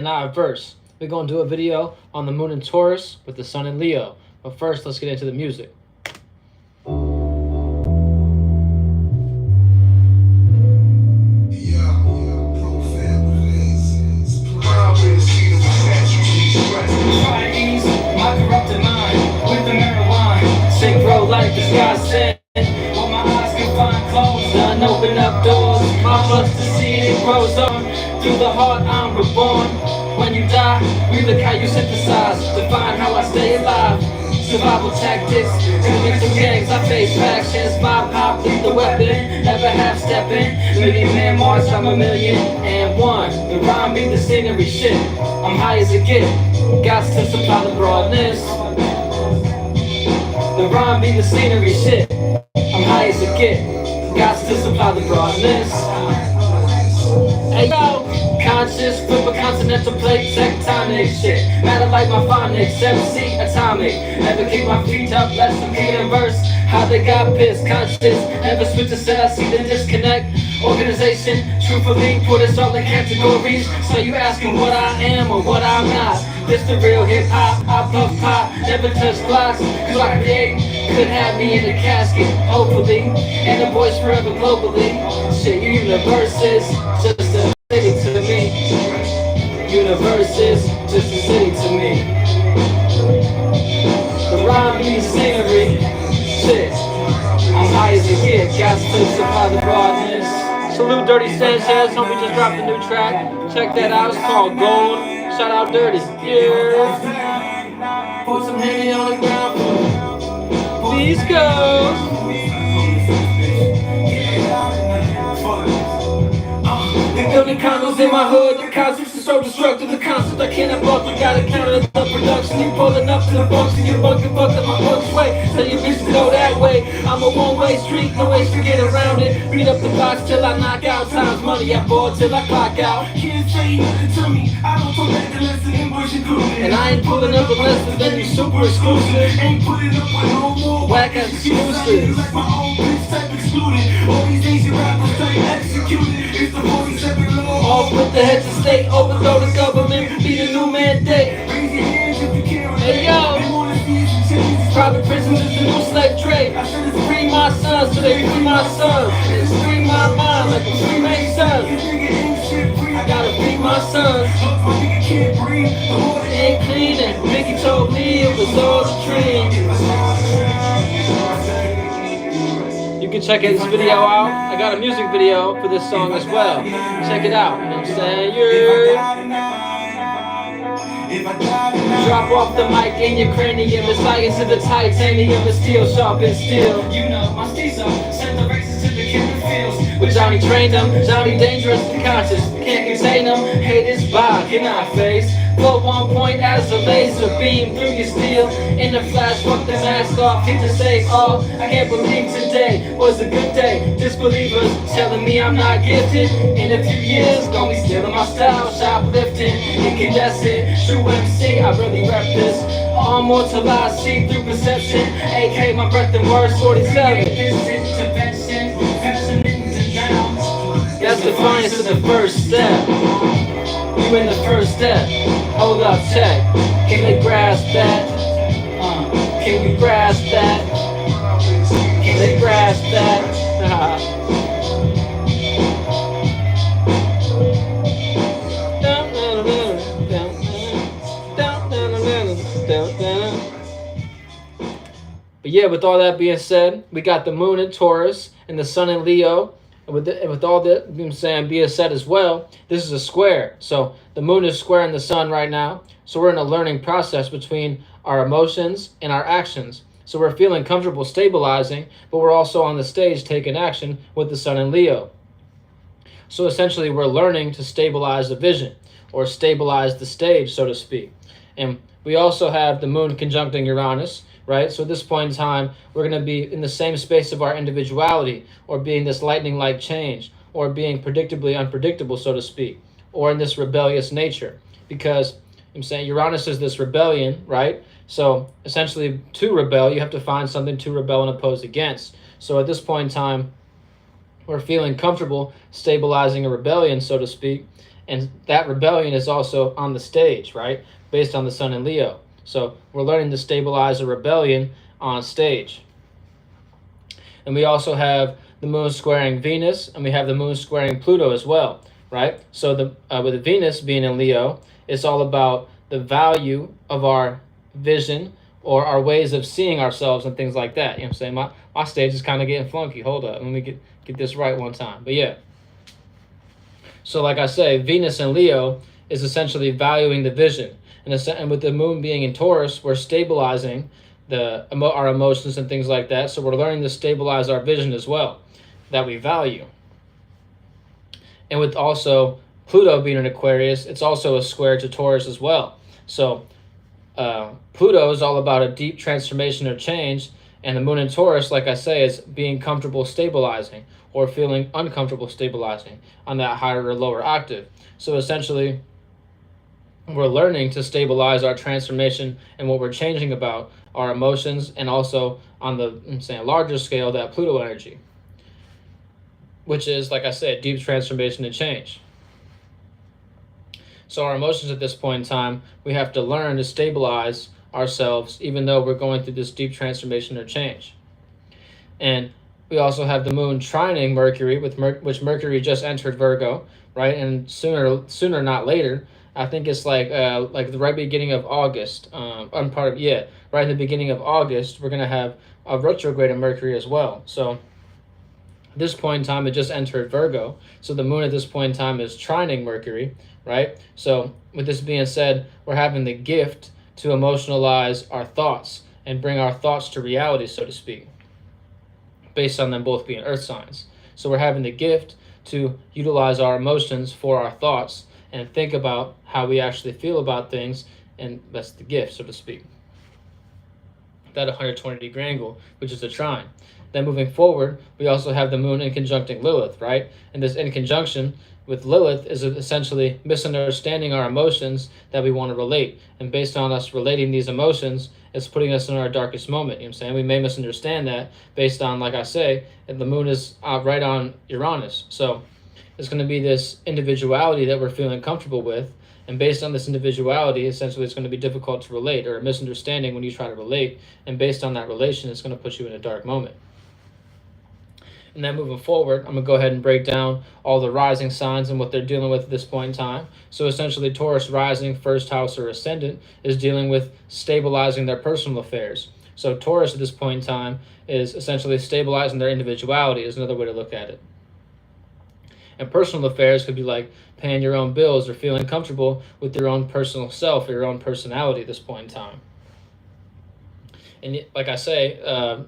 Now a verse. We're going to do a video on the moon in Taurus with the sun in Leo. But first, let's get into the music. Like the sky said, well, my eyes can find clothes, done open up doors, my bust to see it grows on, through the heart I'm reborn. When you die, we look how you synthesize, define how I stay alive. Survival tactics, in some gangs, I face factions, my pop is the weapon, never half-stepping, million man march, I'm a million and one, the rhyme be the scenery shit, I'm high as it get, got to supply the broadness. The rhyme be the scenery shit. I'm high as it get. Got to supply the broadness. Hey yo, conscious, flip a continental plate, tectonic shit. Matter like my phonics, MC atomic. Never kick my feet up, let some kid in verse. How they got pissed, conscious. Never switch a set, I see the disconnect. Organization, truthfully, put us all in categories. So you asking what I am or what I'm not. This the real hip hop, I puff pop, never touch blocks. Cause I create, could have me in a casket, hopefully. And the voice forever globally. Shit, universe is just a city to me. Universe is just a city to me. The rhyme be scenery. Shit, I'm high as it get, got to supply the broadness. Salute Dirty Sanchez, homie just dropped a new track. Check that out, it's called Gold. Shout out Dirty. Yeah. Put some Henny on the ground. Please go. Building condos in my hood, the concepts are so destructive. The concept I cannot buck, you gotta counter the production. You pulling up to the function, you bucking fuck up my books way. Tell your bitch to go that way. I'm a one-way street, no ways to get around it. Beat up the box till I knock out. Times money, I ball till I clock out. Can't say nothing to me, I don't talk back unless the English included. And I ain't pulling up unless then you super exclusive. Ain't putting up with no more whack ass excuses. Like my own bitch type excluded. All these Asian rappers type executed. It's the 47 law. Off with the heads of state, overthrow the government, be the new mandate. Raise your hands if you care. Hey yo, private prisons is the new slave trade. Free my sons so they free my sons. It's free my mind like a free my son. I gotta free my sons. It ain't cleaning. Mickey told me it was all a dream. You can check this video out. I got a music video for this song as well. Check it out. You know what I'm saying? Drop off the mic in your cranium. The science of the titanium is steel sharp and steel. You know my steez up. Send the races to the killing fields. With Johnny trained them. Johnny dangerous and conscious. Can't contain them. Haters bow in our face. Flow on point as a laser beam through your steel. In the flash, fuck the mask off. Hit to say, oh, I can't believe today was a good day. Disbelievers telling me I'm not gifted. In a few years, gonna be stealing my style, shoplifting, incandescent. True MC, I really rep this. All more till I see through perception. AK, my breath and words, 47. That's the defiance of the first step. You in the first step. Hold up, check. Can they grasp that? Can you grasp that? Can they grasp that? But yeah, with all that being said, we got the moon in Taurus and the sun in Leo. And with all that, you know what I'm saying, being said as well, this is a square. So the moon is squaring the sun right now. So we're in a learning process between our emotions and our actions. So we're feeling comfortable stabilizing, but we're also on the stage taking action with the sun in Leo. So essentially, we're learning to stabilize the vision or stabilize the stage, so to speak. And we also have the moon conjuncting Uranus, right? So at this point in time, we're going to be in the same space of our individuality, or being this lightning-like change, or being predictably unpredictable, so to speak, or in this rebellious nature. Because I'm saying Uranus is this rebellion, right? So essentially, to rebel, you have to find something to rebel and oppose against. So at this point in time, we're feeling comfortable stabilizing a rebellion, so to speak, And that rebellion is also on the stage, right? Based on the sun in Leo. So we're learning to stabilize a rebellion on stage. And we also have the moon squaring Venus, and we have the moon squaring Pluto as well, right? So with the Venus being in Leo, it's all about the value of our vision or our ways of seeing ourselves and things like that. You know what I'm saying? My stage is kind of getting funky. Hold up, let me get this right one time. But yeah. So like I say, Venus in Leo is essentially valuing the vision. And with the moon being in Taurus, we're stabilizing our emotions and things like that. So we're learning to stabilize our vision as well, that we value. And with also Pluto being in Aquarius, it's also a square to Taurus as well. So Pluto is all about a deep transformation or change, and the moon in Taurus, like I say, is being comfortable stabilizing or feeling uncomfortable stabilizing on that higher or lower octave. So essentially, we're learning to stabilize our transformation and what we're changing about our emotions, and also on the, I'm saying, larger scale, that Pluto energy, which is, like I said, deep transformation and change. So our emotions at this point in time, we have to learn to stabilize ourselves, even though we're going through this deep transformation or change. And we also have the moon trining Mercury, which Mercury just entered Virgo, right? And sooner not later, I think it's like the right beginning of August. Right in the beginning of August, we're gonna have a retrograde of Mercury as well. So at this point in time, it just entered Virgo. So the moon at this point in time is trining Mercury, right? So with this being said, we're having the gift to emotionalize our thoughts and bring our thoughts to reality, so to speak, based on them both being earth signs. So we're having the gift to utilize our emotions for our thoughts and think about how we actually feel about things, and that's the gift, so to speak. That 120-degree angle, which is a trine. Then moving forward, we also have the moon in conjuncting Lilith, right? And this in conjunction with Lilith is essentially misunderstanding our emotions that we want to relate. And based on us relating these emotions, it's putting us in our darkest moment. You know what I'm saying? We may misunderstand that based on, like I say, the moon is right on Uranus. So it's going to be this individuality that we're feeling comfortable with. And based on this individuality, essentially it's going to be difficult to relate, or a misunderstanding when you try to relate. And based on that relation, it's going to put you in a dark moment. And then moving forward, I'm going to go ahead and break down all the rising signs and what they're dealing with at this point in time. So essentially, Taurus rising, first house or ascendant, is dealing with stabilizing their personal affairs. So Taurus at this point in time is essentially stabilizing their individuality, is another way to look at it. And personal affairs could be like paying your own bills or feeling comfortable with your own personal self or your own personality at this point in time. And like I say,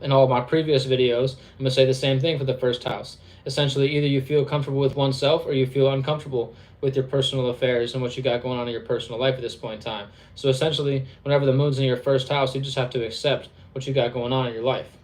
in all my previous videos, I'm going to say the same thing for the first house. Essentially, either you feel comfortable with oneself or you feel uncomfortable with your personal affairs and what you got going on in your personal life at this point in time. So essentially, whenever the moon's in your first house, you just have to accept what you got going on in your life.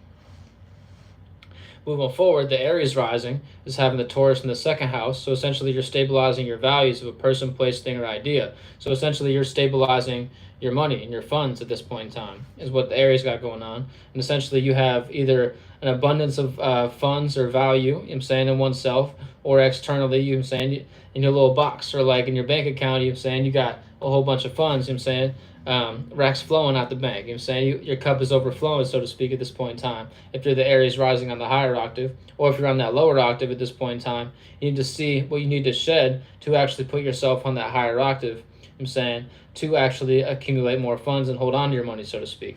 Moving forward, the Aries rising is having the Taurus in the second house. So essentially, you're stabilizing your values of a person, place, thing, or idea. So essentially, you're stabilizing your money and your funds at this point in time, is what the Aries got going on. And essentially, you have either an abundance of funds or value, you know what I'm saying, in oneself, or externally, you know what I'm saying, in your little box, or like in your bank account, you know what I'm saying, you got a whole bunch of funds, you know what I'm saying, racks flowing out the bank, you know what I'm saying, your cup is overflowing, so to speak, at this point in time, if you're the Aries rising on the higher octave, or if you're on that lower octave at this point in time, you need to see what you need to shed to actually put yourself on that higher octave, you know what I'm saying, to actually accumulate more funds and hold on to your money, so to speak.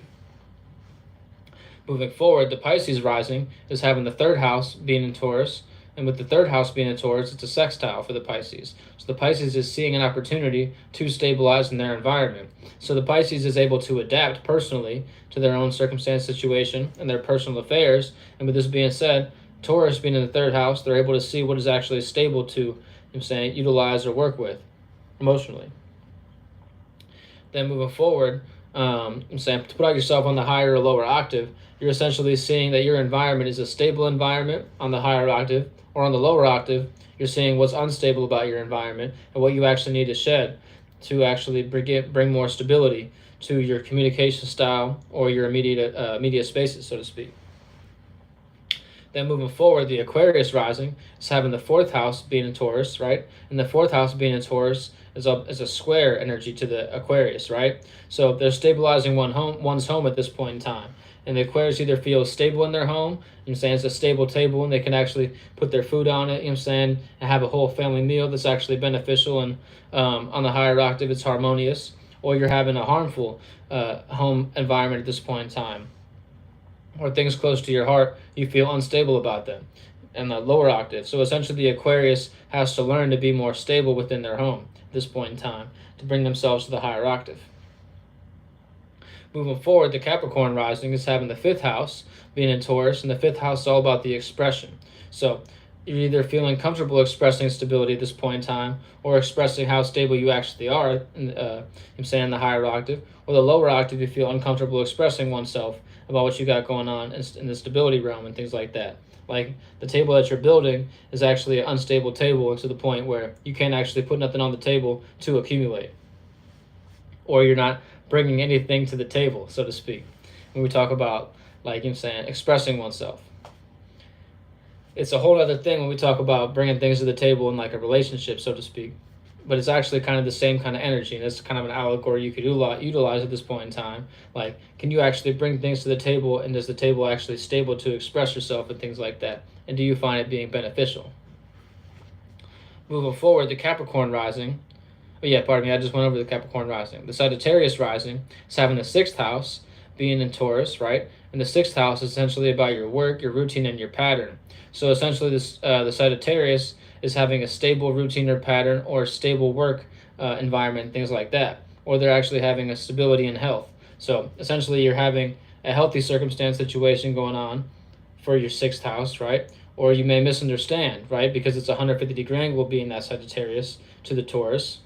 Moving forward, the Pisces rising is having the third house being in Taurus, and with the third house being in Taurus, it's a sextile for the Pisces. So the Pisces is seeing an opportunity to stabilize in their environment. So the Pisces is able to adapt personally to their own circumstance, situation, and their personal affairs. And with this being said, Taurus being in the third house, they're able to see what is actually stable to, you know what I'm saying, utilize or work with emotionally. Then moving forward, I'm saying to put out yourself on the higher or lower octave, you're essentially seeing that your environment is a stable environment on the higher octave, or on the lower octave, you're seeing what's unstable about your environment and what you actually need to shed to actually bring more stability to your communication style or your immediate spaces, so to speak. Then moving forward, the Aquarius rising is having the fourth house being in Taurus, right? And the fourth house being in Taurus is a square energy to the Aquarius, right? So they're stabilizing one's home at this point in time. And the Aquarius either feels stable in their home, you know, saying it's a stable table and they can actually put their food on it, you know, what I'm saying, and have a whole family meal that's actually beneficial, and on the higher octave it's harmonious. Or you're having a harmful home environment at this point in time, or things close to your heart, you feel unstable about them, and the lower octave. So essentially the Aquarius has to learn to be more stable within their home at this point in time to bring themselves to the higher octave. Moving forward, the Capricorn rising is having the fifth house being in Taurus, and the fifth house is all about the expression. So you're either feeling comfortable expressing stability at this point in time, or expressing how stable you actually are, I'm saying the higher octave, or the lower octave, you feel uncomfortable expressing oneself about what you got going on in the stability realm and things like that. Like the table that you're building is actually an unstable table, and to the point where you can't actually put nothing on the table to accumulate, or you're not bringing anything to the table, so to speak. When we talk about, like I'm saying, expressing oneself, it's a whole other thing when we talk about bringing things to the table in like a relationship, so to speak. But it's actually kind of the same kind of energy, and it's kind of an allegory you could utilize at this point in time. Like, can you actually bring things to the table, and is the table actually stable to express yourself and things like that? And do you find it being beneficial? Moving forward, the Capricorn rising, pardon me, I just went over the Capricorn rising. The Sagittarius rising is having the sixth house being in Taurus, right? And the sixth house is essentially about your work, your routine, and your pattern. So essentially, the Sagittarius is having a stable routine or pattern, or stable work environment, things like that. Or they're actually having a stability in health. So essentially, you're having a healthy circumstance situation going on for your sixth house, right? Or you may misunderstand, right? Because it's a 150-degree angle being that Sagittarius to the Taurus.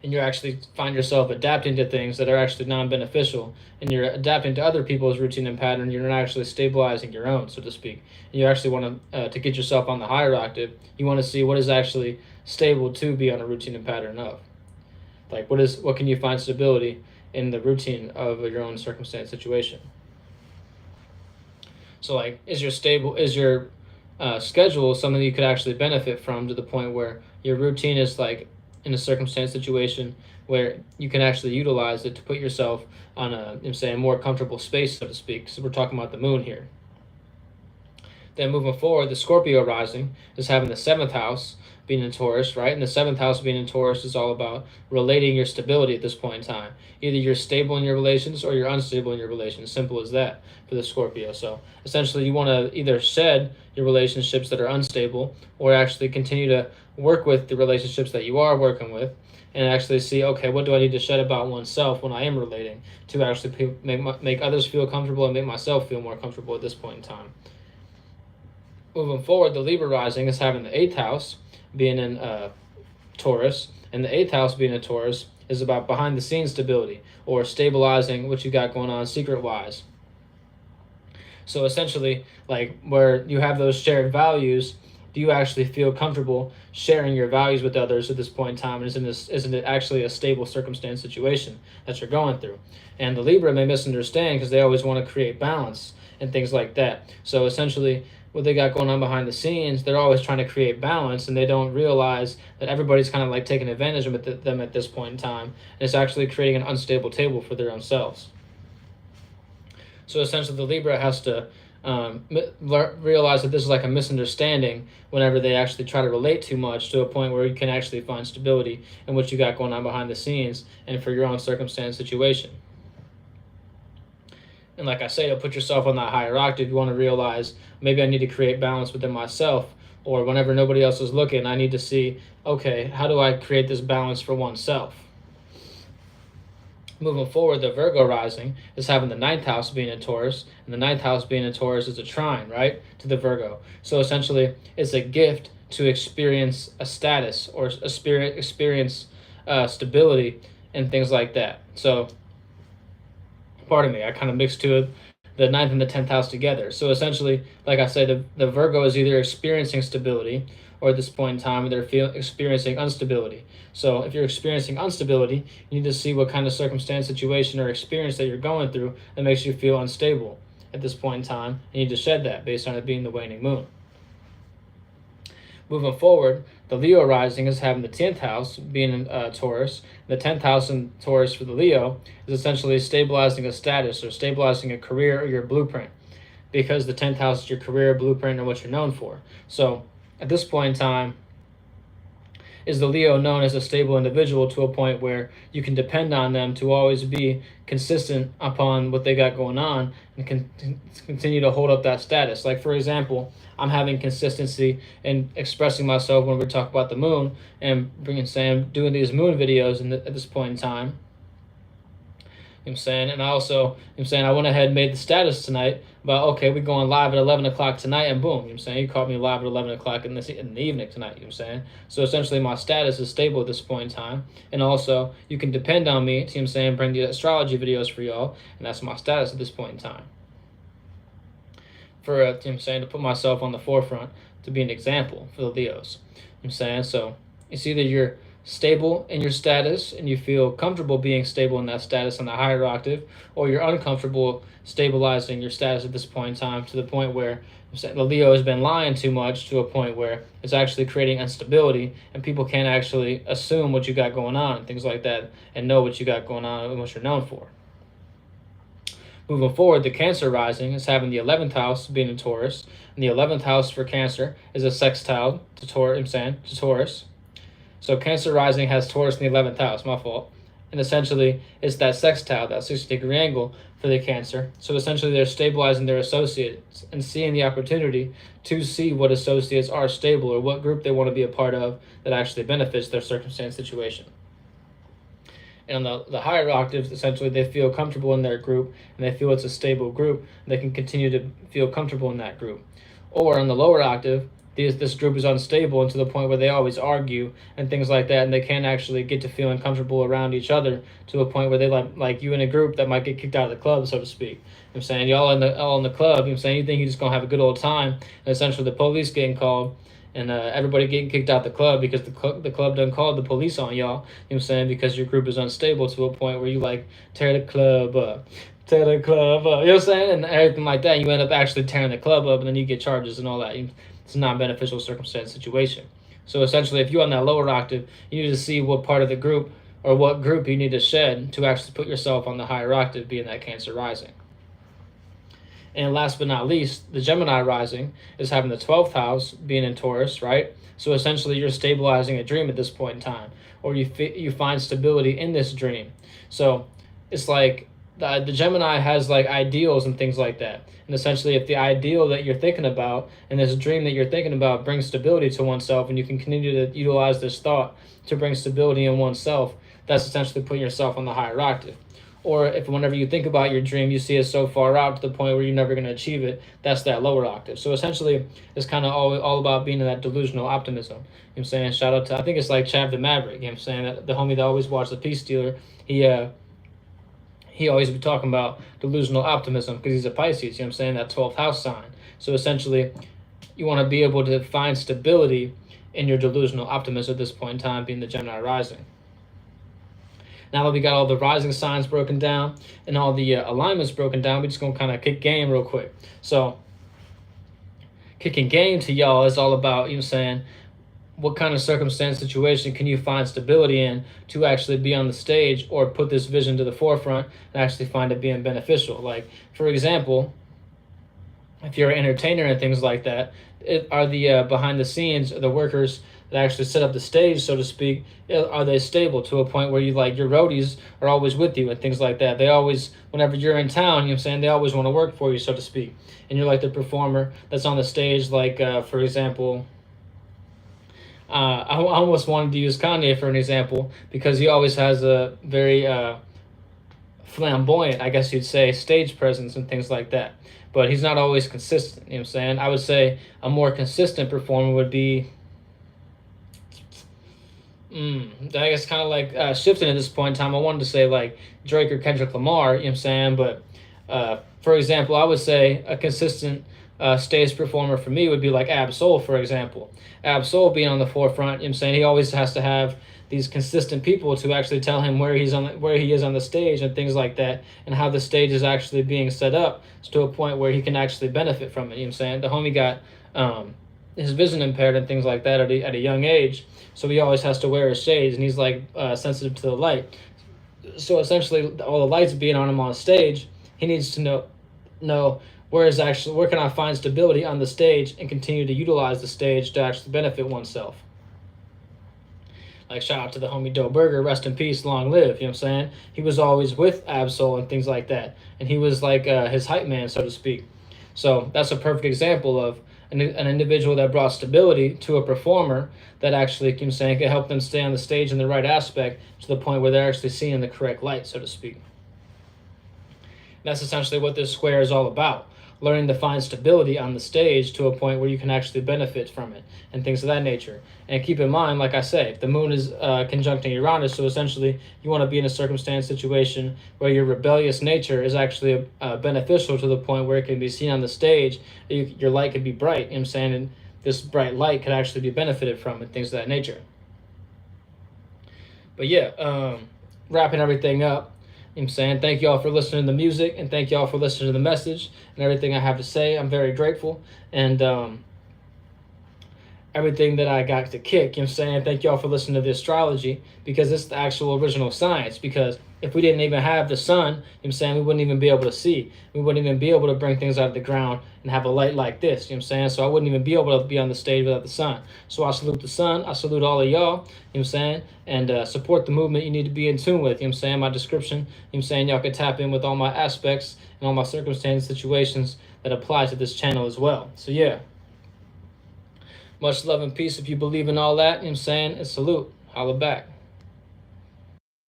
And you actually find yourself adapting to things that are actually non-beneficial, and you're adapting to other people's routine and pattern. You're not actually stabilizing your own, so to speak. And you actually want to get yourself on the higher octave. You want to see what is actually stable to be on a routine and pattern of. Like, what can you find stability in the routine of your own circumstance situation? So like, is your schedule something you could actually benefit from, to the point where your routine is like in a circumstance situation where you can actually utilize it to put yourself on a more comfortable space, so to speak. So we're talking about the moon here. Then moving forward, the Scorpio rising is having the seventh house being in Taurus, right? And the seventh house being in Taurus is all about relating your stability at this point in time. Either you're stable in your relations or you're unstable in your relations. Simple as that for the Scorpio. So essentially, you want to either shed your relationships that are unstable, or actually continue to work with the relationships that you are working with, and actually see, okay, what do I need to shed about oneself when I am relating, to actually make others feel comfortable and make myself feel more comfortable at this point in time. Moving forward, the Libra rising is having the eighth house being in Taurus, and the eighth house being in Taurus is about behind the scenes stability, or stabilizing what you got going on secret wise. So essentially, like where you have those shared values, do you actually feel comfortable sharing your values with others at this point in time? And isn't it actually a stable circumstance situation that you're going through? And the Libra may misunderstand, because they always want to create balance and things like that. So essentially, what they got going on behind the scenes, they're always trying to create balance, and they don't realize that everybody's kind of like taking advantage of them at this point in time, and it's actually creating an unstable table for their own selves. So essentially, the Libra has to realize that this is like a misunderstanding whenever they actually try to relate too much, to a point where you can actually find stability in what you got going on behind the scenes and for your own circumstance situation. And like I say, to put yourself on that higher octave, you want to realize, maybe I need to create balance within myself, or whenever nobody else is looking, I need to see, okay, how do I create this balance for oneself? Moving forward, the Virgo rising is having the ninth house being in Taurus, and the ninth house being in Taurus is a trine, right, to the Virgo. So essentially, it's a gift to experience a status, or experience stability and things like that. So, pardon me, I kind of mixed the ninth and the 10th house together. So essentially, like I said, the Virgo is either experiencing stability, or at this point in time, they're experiencing instability. So if you're experiencing instability, you need to see what kind of circumstance, situation, or experience that you're going through that makes you feel unstable. at this point in time. You need to shed that based on it being the waning moon. Moving forward, the Leo rising is having the 10th house being in Taurus. The 10th house in Taurus for the Leo is essentially stabilizing a status or stabilizing a career or your blueprint, because the 10th house is your career, blueprint, and what you're known for. So at this point in time, is the Leo known as a stable individual to a point where you can depend on them to always be consistent upon what they got going on and continue to hold up that status. Like, for example, I'm having consistency in expressing myself when we talk about the moon and doing these moon videos at this point in time. You know what I'm saying? And I also, you know what I'm saying, I went ahead and made the status tonight about, okay, we're going live at 11 o'clock tonight, and boom, you know what I'm saying? You caught me live at 11 o'clock in the evening tonight, you know what I'm saying? So essentially my status is stable at this point in time. And also, you can depend on me, you know what I'm saying, bring the astrology videos for y'all, and that's my status at this point in time. For, you know what I'm saying, to put myself on the forefront, to be an example for the Leos. You know what I'm saying? So it's either you're stable in your status and you feel comfortable being stable in that status on the higher octave, or you're uncomfortable stabilizing your status at this point in time to the point where the Leo has been lying too much to a point where it's actually creating instability and people can't actually assume what you got going on and things like that and know what you got going on and what you're known for. Moving forward, the Cancer rising is having the 11th house being in Taurus, and the 11th house for Cancer is a sextile to Taurus. So Cancer rising has Taurus in the 11th house, my fault. And essentially, it's that sextile, that 60-degree angle for the Cancer. So essentially, they're stabilizing their associates and seeing the opportunity to see what associates are stable or what group they want to be a part of that actually benefits their circumstance situation. And on the higher octaves, essentially, they feel comfortable in their group and they feel it's a stable group and they can continue to feel comfortable in that group. Or on the lower octave, this group is unstable and to the point where they always argue and things like that, and they can't actually get to feeling comfortable around each other to a point where they like you in a group that might get kicked out of the club, so to speak. You know what I'm saying? Y'all all in the club, you know what I'm saying? You think you're just going to have a good old time, and essentially the police getting called and everybody getting kicked out the club because the club done called the police on y'all, you know what I'm saying, because your group is unstable to a point where you like tear the club up. You know what I'm saying? And everything like that. You end up actually tearing the club up and then you get charges and all that. It's a non-beneficial circumstance situation. So essentially, if you're on that lower octave, you need to see what part of the group or what group you need to shed to actually put yourself on the higher octave, being that Cancer rising. And last but not least, the Gemini rising is having the 12th house being in Taurus, right? So essentially, you're stabilizing a dream at this point in time, or you find stability in this dream. So it's like the Gemini has like ideals and things like that. And essentially, if the ideal that you're thinking about and this dream that you're thinking about brings stability to oneself, and you can continue to utilize this thought to bring stability in oneself, that's essentially putting yourself on the higher octave. Or if whenever you think about your dream, you see it so far out to the point where you're never going to achieve it, that's that lower octave. So essentially, it's kind of all about being in that delusional optimism. You know what I'm saying? Shout out to, I think it's like Chav the Maverick, you know what I'm saying? That the homie that always watched The Peace Stealer, he always be talking about delusional optimism because he's a Pisces, you know what I'm saying, that 12th house sign. So essentially, you want to be able to find stability in your delusional optimism at this point in time, being the Gemini rising. Now that we got all the rising signs broken down and all the alignments broken down, we're just going to kind of kick game real quick. So kicking game to y'all is all about, you know what I'm saying, what kind of circumstance situation can you find stability in to actually be on the stage or put this vision to the forefront and actually find it being beneficial. Like, for example, if you're an entertainer and things like that, are the behind the scenes, the workers that actually set up the stage, so to speak, are they stable to a point where you like your roadies are always with you and things like that? They always, whenever you're in town, you know what I'm saying, they always want to work for you, so to speak. And you're like the performer that's on the stage, like, for example, I almost wanted to use Kanye for an example because he always has a very flamboyant, I guess you'd say, stage presence and things like that. But he's not always consistent, you know what I'm saying? I would say a more consistent performer would be, I guess kind of like shifting at this point in time. I wanted to say like Drake or Kendrick Lamar, you know what I'm saying? But for example, I would say a consistent stage performer for me would be like Ab Soul, for example. Ab Soul being on the forefront, you know what I'm saying? He always has to have these consistent people to actually tell him where he is on the stage and things like that, and how the stage is actually being set up to a point where he can actually benefit from it. You know what I'm saying? The homie got his vision impaired and things like that at a young age, so he always has to wear his shades, and he's like sensitive to the light. So essentially, all the lights being on him on stage, he needs to know where can I find stability on the stage and continue to utilize the stage to actually benefit oneself. Like, shout out to the homie Doe Burger, rest in peace, long live. You know what I'm saying? He was always with Absol and things like that, and he was like his hype man, so to speak. So that's a perfect example of an individual that brought stability to a performer that actually, you know what I'm saying, could help them stay on the stage in the right aspect to the point where they're actually seeing the correct light, so to speak. And that's essentially what this square is all about. Learning to find stability on the stage to a point where you can actually benefit from it and things of that nature. And keep in mind, like I say, the moon is conjuncting Uranus, so essentially you want to be in a circumstance situation where your rebellious nature is actually beneficial to the point where it can be seen on the stage. Your light could be bright, you know what I'm saying, and this bright light could actually be benefited from and things of that nature. But yeah, wrapping everything up, you know what I'm saying, thank y'all for listening to the music, and thank y'all for listening to the message and everything I have to say. I'm very grateful, and everything that I got to kick, you know what I'm saying, thank y'all for listening to the astrology, because it's the actual original science. Because if we didn't even have the sun, you know what I'm saying, we wouldn't even be able to see. We wouldn't even be able to bring things out of the ground and have a light like this, you know what I'm saying? So I wouldn't even be able to be on the stage without the sun. So I salute the sun, I salute all of y'all, you know what I'm saying? And support the movement you need to be in tune with, you know what I'm saying? My description, you know what I'm saying, y'all can tap in with all my aspects and all my circumstances, situations that apply to this channel as well. So yeah. Much love and peace if you believe in all that, you know what I'm saying? And salute. Holla back.